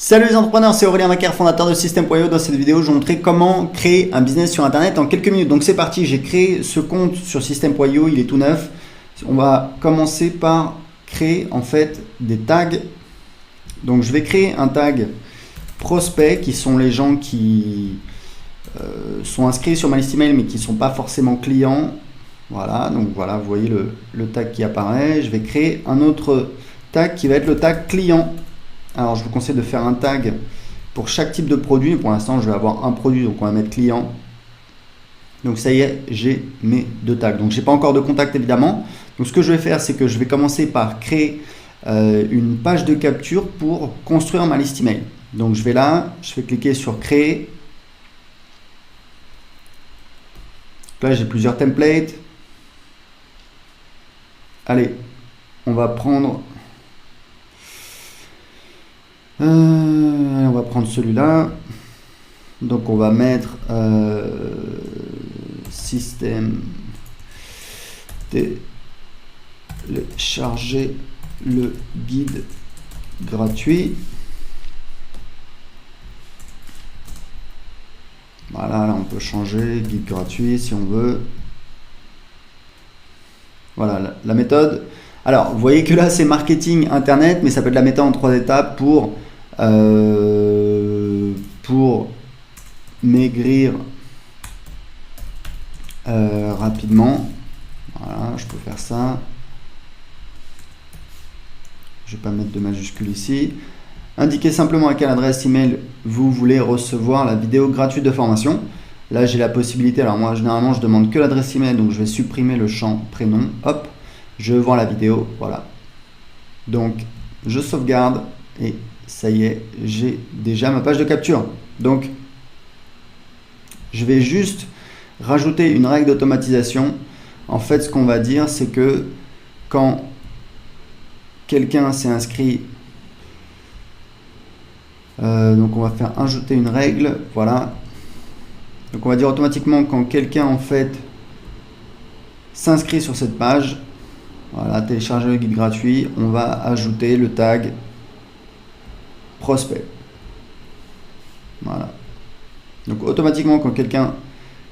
Salut les entrepreneurs, c'est Aurélien Macaire, fondateur de System.io. Dans cette vidéo, je vais vous montrer comment créer un business sur Internet en quelques minutes. Donc c'est parti, j'ai créé ce compte sur System.io, il est tout neuf. On va commencer par créer en fait des tags. Donc je vais créer un tag prospect qui sont les gens qui sont inscrits sur ma liste email mais qui ne sont pas forcément clients. Voilà, donc voilà, vous voyez le tag qui apparaît. Je vais créer un autre tag qui va être le tag client. Alors je vous conseille de faire un tag pour chaque type de produit. Pour l'instant je vais avoir un produit, donc on va mettre client. Donc ça y est, j'ai mes deux tags. Donc j'ai pas encore de contact évidemment. Donc ce que je vais faire, c'est que je vais commencer par créer une page de capture pour construire ma liste email. Donc je vais là, je vais cliquer sur créer. Là j'ai plusieurs templates. Allez, on va prendre celui-là. Donc on va mettre système télécharger le guide gratuit. Voilà, là on peut changer guide gratuit si on veut. Voilà la méthode. Alors vous voyez que là c'est marketing internet, mais ça peut être la méthode en 3 étapes pour maigrir rapidement. Voilà, je peux faire ça. Je ne vais pas mettre de majuscule ici. Indiquez simplement à quelle adresse email vous voulez recevoir la vidéo gratuite de formation. Là j'ai la possibilité, alors moi généralement je demande que l'adresse email, donc je vais supprimer le champ prénom. Hop, je vais voir la vidéo, voilà. Donc je sauvegarde et ça y est, j'ai déjà ma page de capture. Donc je vais juste rajouter une règle d'automatisation. En fait, ce qu'on va dire, c'est que quand quelqu'un s'est inscrit, donc on va faire ajouter une règle, voilà. Donc on va dire automatiquement quand quelqu'un en fait s'inscrit sur cette page, voilà, télécharger le guide gratuit, on va ajouter le tag prospect. Voilà. Donc automatiquement quand quelqu'un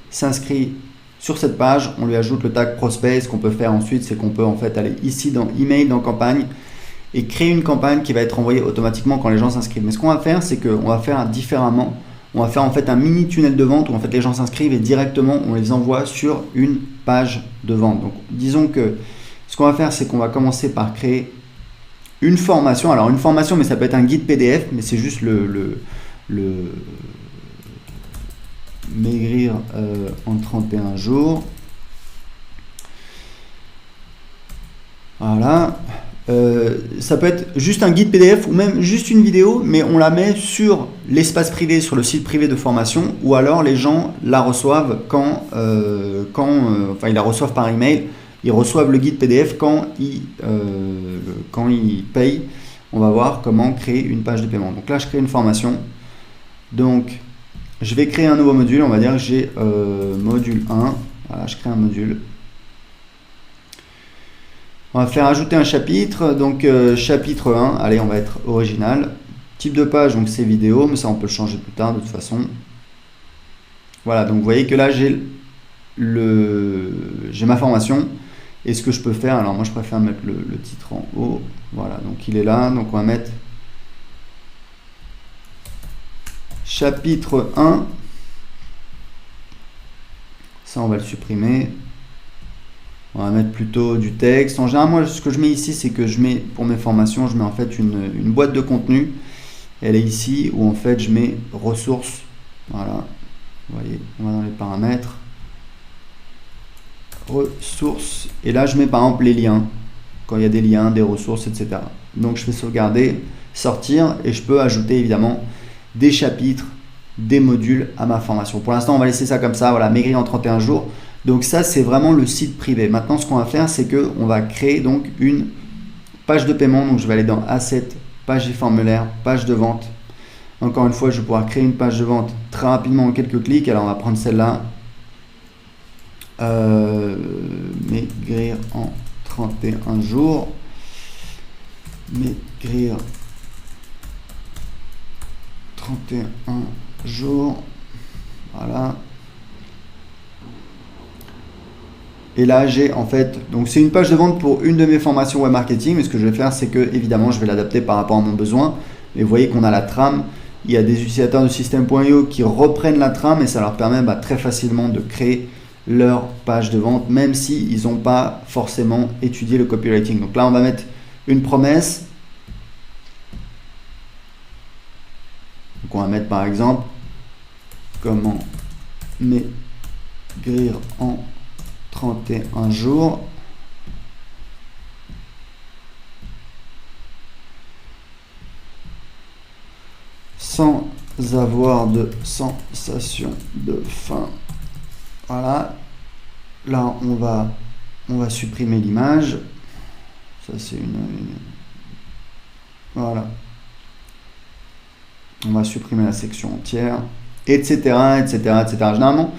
s'inscrit sur cette page, on lui ajoute le tag prospect. Ce qu'on peut faire ensuite, c'est qu'on peut en fait aller ici dans email, dans campagne, et créer une campagne qui va être envoyée automatiquement quand les gens s'inscrivent. Mais ce qu'on va faire, c'est qu'on va faire différemment. On va faire en fait un mini tunnel de vente où en fait les gens s'inscrivent et directement on les envoie sur une page de vente. Donc disons que ce qu'on va faire, c'est qu'on va commencer par créer une formation. Alors une formation, mais ça peut être un guide PDF, mais c'est juste le maigrir en 31 jours. Voilà. Ça peut être juste un guide PDF ou même juste une vidéo, mais on la met sur l'espace privé, sur le site privé de formation, ou alors les gens la reçoivent quand ils la reçoivent par email. Ils reçoivent le guide PDF quand ils payent. On va voir comment créer une page de paiement. Donc là, je crée une formation. Donc, je vais créer un nouveau module. On va dire que j'ai module 1. Voilà, je crée un module. On va faire ajouter un chapitre. Donc, chapitre 1. Allez, on va être original. Type de page, donc c'est vidéo. Mais ça, on peut le changer plus tard de toute façon. Voilà, donc vous voyez que là, j'ai ma formation. Et ce que je peux faire, alors moi je préfère mettre le titre en haut, voilà, donc il est là, donc on va mettre chapitre 1, ça on va le supprimer, on va mettre plutôt du texte. En général, moi ce que je mets ici, c'est que je mets, pour mes formations, je mets en fait une boîte de contenu, elle est ici, où en fait je mets ressources, voilà, vous voyez, on va dans les paramètres, ressources, et là je mets par exemple les liens quand il y a des liens, des ressources, etc. Donc je fais sauvegarder, sortir, et je peux ajouter évidemment des chapitres, des modules à ma formation. Pour l'instant on va laisser ça comme ça, voilà, maigrir en 31 jours. Donc ça c'est vraiment le site privé. Maintenant ce qu'on va faire, c'est que on va créer donc une page de paiement. Donc je vais aller dans Assets, page et formulaire, page de vente. Encore une fois, je vais pouvoir créer une page de vente très rapidement en quelques clics. Alors on va prendre celle-là. Maigrir en 31 jours. Maigrir 31 jours. Voilà. Et là, j'ai en fait, donc c'est une page de vente pour une de mes formations web marketing. Mais ce que je vais faire, c'est que évidemment, je vais l'adapter par rapport à mon besoin. Et vous voyez qu'on a la trame. Il y a des utilisateurs de System.io qui reprennent la trame et ça leur permet très facilement de créer leur page de vente, même s'ils n'ont pas forcément étudié le copywriting. Donc là, on va mettre une promesse. Donc on va mettre par exemple comment maigrir en 31 jours. Sans avoir de sensation de faim. Voilà. Là, on va supprimer l'image. Ça, c'est Voilà. On va supprimer la section entière, etc., etc., etc. Généralement,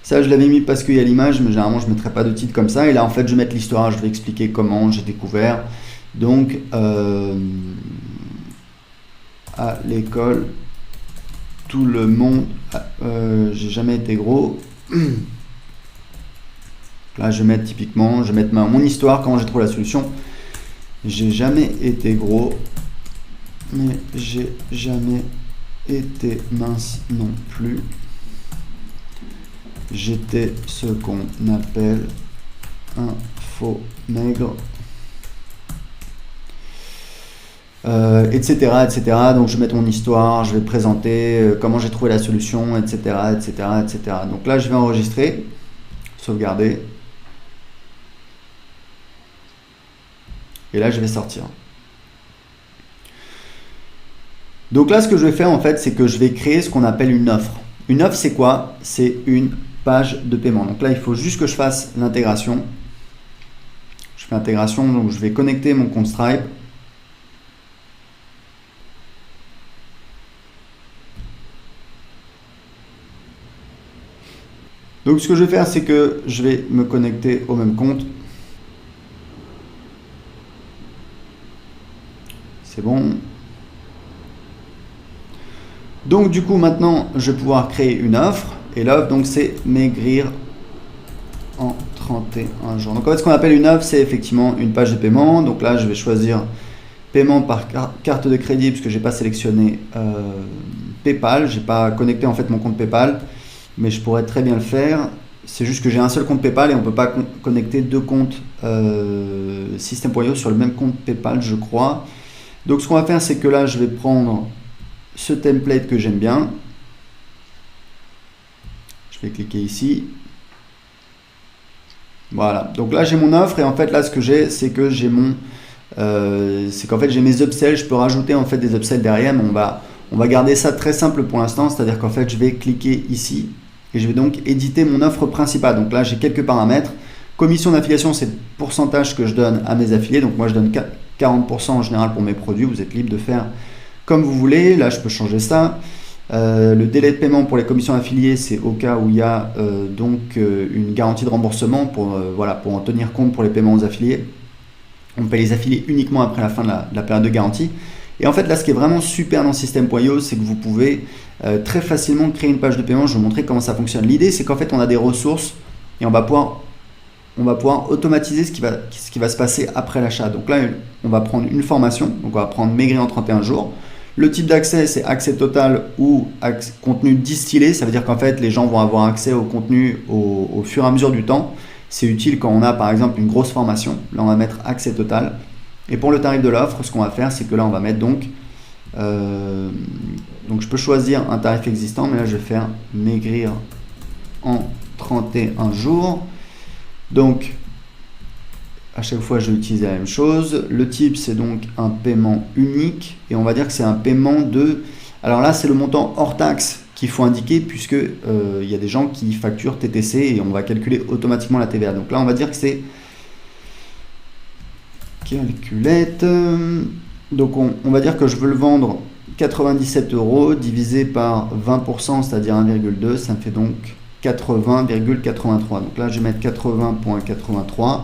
ça, je l'avais mis parce qu'il y a l'image, mais généralement, je ne mettrai pas de titre comme ça. Et là, en fait, je vais mettre l'histoire. Je vais expliquer comment j'ai découvert. Donc, à l'école, tout le monde, j'ai jamais été gros. Là, je vais mettre typiquement, je vais mettre mon histoire, comment j'ai trouvé la solution. J'ai jamais été gros, mais j'ai jamais été mince non plus. J'étais ce qu'on appelle un faux maigre. Etc., etc. Donc je vais mettre mon histoire, je vais présenter comment j'ai trouvé la solution, etc., etc., etc. Donc là, je vais enregistrer, sauvegarder. Et là, je vais sortir. Donc là, ce que je vais faire, en fait, c'est que je vais créer ce qu'on appelle une offre. Une offre, c'est quoi? C'est une page de paiement. Donc là, il faut juste que je fasse l'intégration. Je fais l'intégration, donc je vais connecter mon compte Stripe. Donc ce que je vais faire, c'est que je vais me connecter au même compte. C'est bon. Donc du coup, maintenant, je vais pouvoir créer une offre. Et l'offre, donc, c'est maigrir en 31 jours. Donc en fait, ce qu'on appelle une offre, c'est effectivement une page de paiement. Donc là, je vais choisir paiement par carte de crédit, puisque je n'ai pas sélectionné PayPal. Je n'ai pas connecté en fait mon compte PayPal. Mais je pourrais très bien le faire. C'est juste que j'ai un seul compte PayPal et on ne peut pas connecter deux comptes System.io sur le même compte PayPal, je crois. Donc ce qu'on va faire, c'est que là, je vais prendre ce template que j'aime bien. Je vais cliquer ici. Voilà. Donc là, j'ai mon offre et en fait, là, ce que j'ai, c'est que j'ai c'est qu'en fait, j'ai mes upsells. Je peux rajouter en fait des upsells derrière, mais on va garder ça très simple pour l'instant. C'est-à-dire qu'en fait, je vais cliquer ici. Et je vais donc éditer mon offre principale. Donc là, j'ai quelques paramètres. Commission d'affiliation, c'est le pourcentage que je donne à mes affiliés. Donc moi, je donne 40% en général pour mes produits. Vous êtes libre de faire comme vous voulez. Là, je peux changer ça. Le délai de paiement pour les commissions affiliées, c'est au cas où il y a une garantie de remboursement pour en tenir compte pour les paiements aux affiliés. On paye les affiliés uniquement après la fin de la période de garantie. Et en fait, là, ce qui est vraiment super dans System.io, c'est que vous pouvez très facilement créer une page de paiement. Je vais vous montrer comment ça fonctionne. L'idée, c'est qu'en fait, on a des ressources et on va pouvoir automatiser ce qui va se passer après l'achat. Donc là, on va prendre une formation. Donc, on va prendre maigrir en 31 jours. Le type d'accès, c'est accès total ou contenu distillé. Ça veut dire qu'en fait, les gens vont avoir accès au contenu au fur et à mesure du temps. C'est utile quand on a, par exemple, une grosse formation. Là, on va mettre accès total. Et pour le tarif de l'offre, ce qu'on va faire, c'est que là, on va mettre donc je peux choisir un tarif existant, mais là, je vais faire maigrir en 31 jours. Donc, à chaque fois, je vais utiliser la même chose. Le type, c'est donc un paiement unique. Et on va dire que c'est un paiement de... Alors là, c'est le montant hors taxe qu'il faut indiquer, puisque il y a des gens qui facturent TTC et on va calculer automatiquement la TVA. Donc là, on va dire que c'est... Calculette. Donc on va dire que je veux le vendre 97 € divisé par 20%, c'est-à-dire 1,2, ça me fait donc 80,83. Donc là, je vais mettre 80,83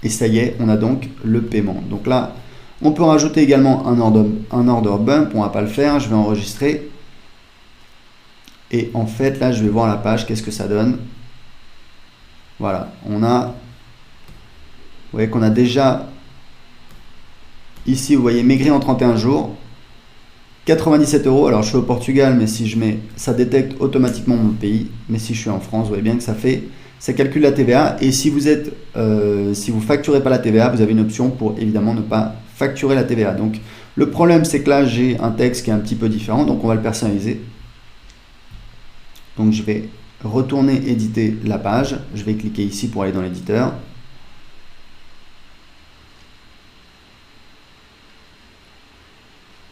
et ça y est, on a donc le paiement. Donc là, On peut rajouter également un order bump, on va pas le faire, je vais enregistrer. Et en fait, là, je vais voir la page, qu'est-ce que ça donne. Voilà, on a, vous voyez qu'on a déjà, ici, vous voyez, maigrir en 31 jours, 97 €. Alors, je suis au Portugal, mais si je mets, ça détecte automatiquement mon pays. Mais si je suis en France, vous voyez bien que ça calcule la TVA. Et si vous êtes, si vous facturez pas la TVA, vous avez une option pour évidemment ne pas facturer la TVA. Donc, le problème, c'est que là, j'ai un texte qui est un petit peu différent, donc on va le personnaliser. Donc, je vais retourner éditer la page. Je vais cliquer ici pour aller dans l'éditeur.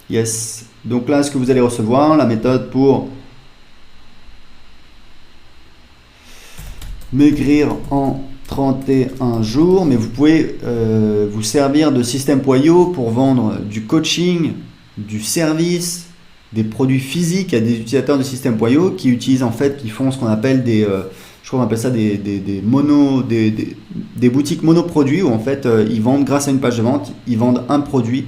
Yes. Donc là, ce que vous allez recevoir, la méthode pour maigrir en 31 jours, mais vous pouvez vous servir de System.io pour vendre du coaching, du service, des produits physiques. Il y a des utilisateurs de System.io qui utilisent en fait, qui font ce qu'on appelle des, je crois qu'on appelle ça des boutiques monoproduits où en fait ils vendent grâce à une page de vente, ils vendent un produit.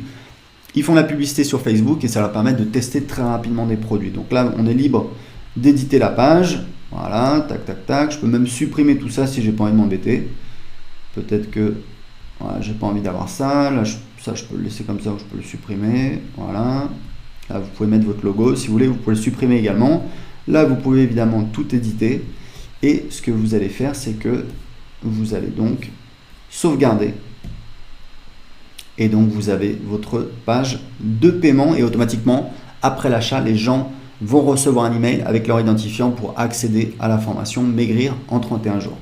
Ils font la publicité sur Facebook et ça leur permet de tester très rapidement des produits. Donc là, on est libre d'éditer la page. Voilà, tac, tac, tac. Je peux même supprimer tout ça si j'ai pas envie de m'embêter. Peut-être que voilà, j'ai pas envie d'avoir ça. Là, ça, je peux le laisser comme ça ou je peux le supprimer. Voilà. Là, vous pouvez mettre votre logo. Si vous voulez, vous pouvez le supprimer également. Là, vous pouvez évidemment tout éditer. Et ce que vous allez faire, c'est que vous allez donc sauvegarder. Et donc vous avez votre page de paiement et automatiquement après l'achat les gens vont recevoir un email avec leur identifiant pour accéder à la formation maigrir en 31 jours.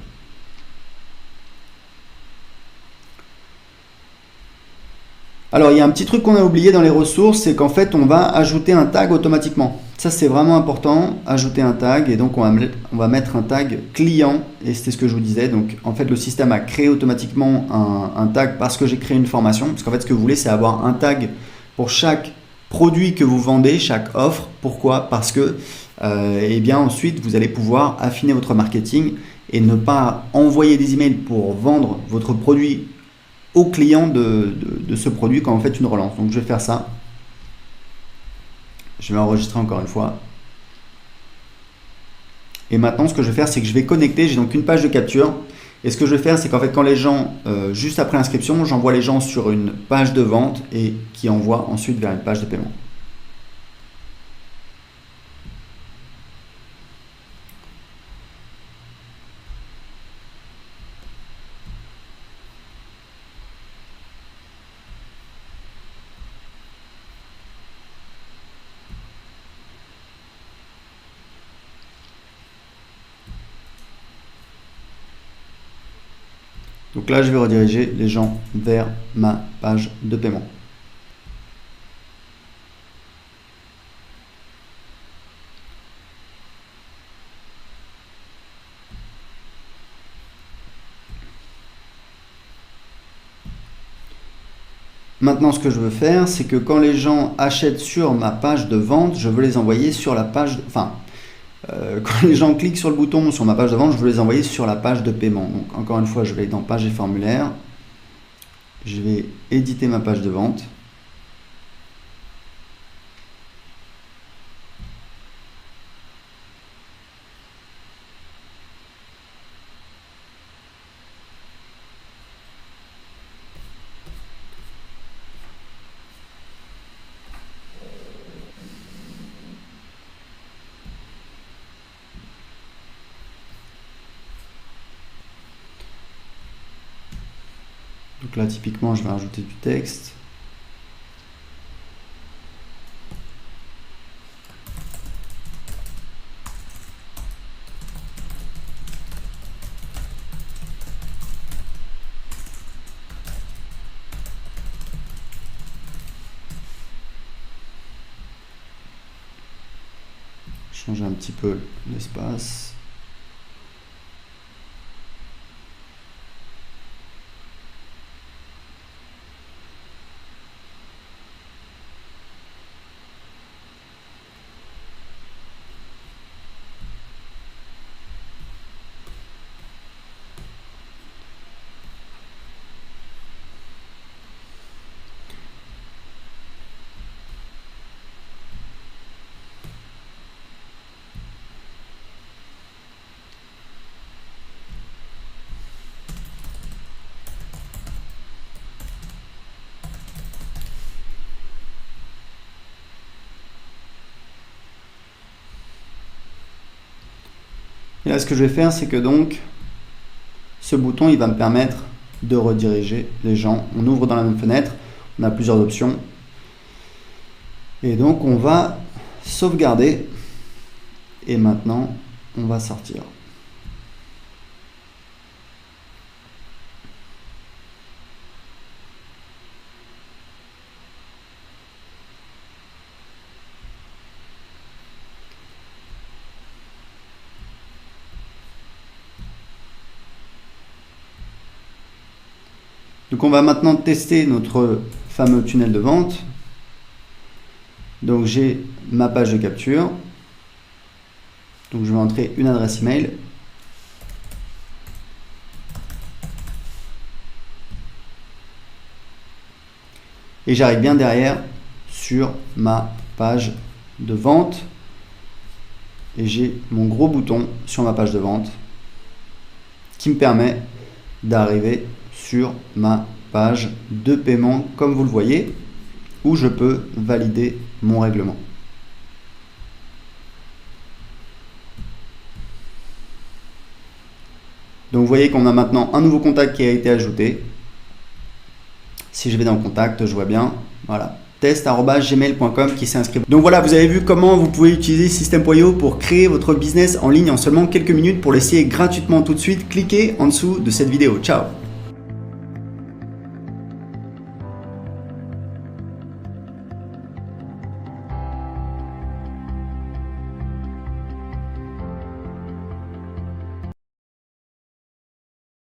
Alors il y a un petit truc qu'on a oublié dans les ressources, c'est qu'en fait on va ajouter un tag automatiquement. Ça c'est vraiment important, ajouter un tag, et donc on va mettre un tag client, et c'était ce que je vous disais. Donc en fait le système a créé automatiquement un tag parce que j'ai créé une formation, parce qu'en fait ce que vous voulez c'est avoir un tag pour chaque produit que vous vendez, chaque offre. Pourquoi? Parce que et bien ensuite vous allez pouvoir affiner votre marketing et ne pas envoyer des emails pour vendre votre produit au client de ce produit quand vous faites une relance. Donc je vais faire ça. Je vais enregistrer encore une fois. Et maintenant, ce que je vais faire, c'est que je vais connecter. J'ai donc une page de capture. Et ce que je vais faire, c'est qu'en fait, quand les gens, juste après l'inscription, j'envoie les gens sur une page de vente et qui envoie ensuite vers une page de paiement. Donc là, je vais rediriger les gens vers ma page de paiement. Maintenant, ce que je veux faire, c'est que quand les gens achètent sur ma page de vente, je veux les envoyer sur la page, quand les gens cliquent sur le bouton sur ma page de vente, je veux les envoyer sur la page de paiement. Donc encore une fois, je vais dans page et formulaire. Je vais éditer ma page de vente. Donc là, typiquement, je vais rajouter du texte. Changer un petit peu l'espace. Et là, ce que je vais faire, c'est que donc, ce bouton, il va me permettre de rediriger les gens. On ouvre dans la même fenêtre, on a plusieurs options. Et donc, on va sauvegarder. Et maintenant, on va sortir. Donc on va maintenant tester notre fameux tunnel de vente. Donc j'ai ma page de capture. Donc je vais entrer une adresse email. Et j'arrive bien derrière sur ma page de vente. Et j'ai mon gros bouton sur ma page de vente qui me permet d'arriver sur ma page de paiement, comme vous le voyez, où je peux valider mon règlement. Donc vous voyez qu'on a maintenant un nouveau contact qui a été ajouté. Si je vais dans contact, je vois bien, voilà, test@gmail.com qui s'est inscrit. Donc voilà, vous avez vu comment vous pouvez utiliser System.io pour créer votre business en ligne en seulement quelques minutes. Pour l'essayer gratuitement tout de suite, cliquez en dessous de cette vidéo. Ciao!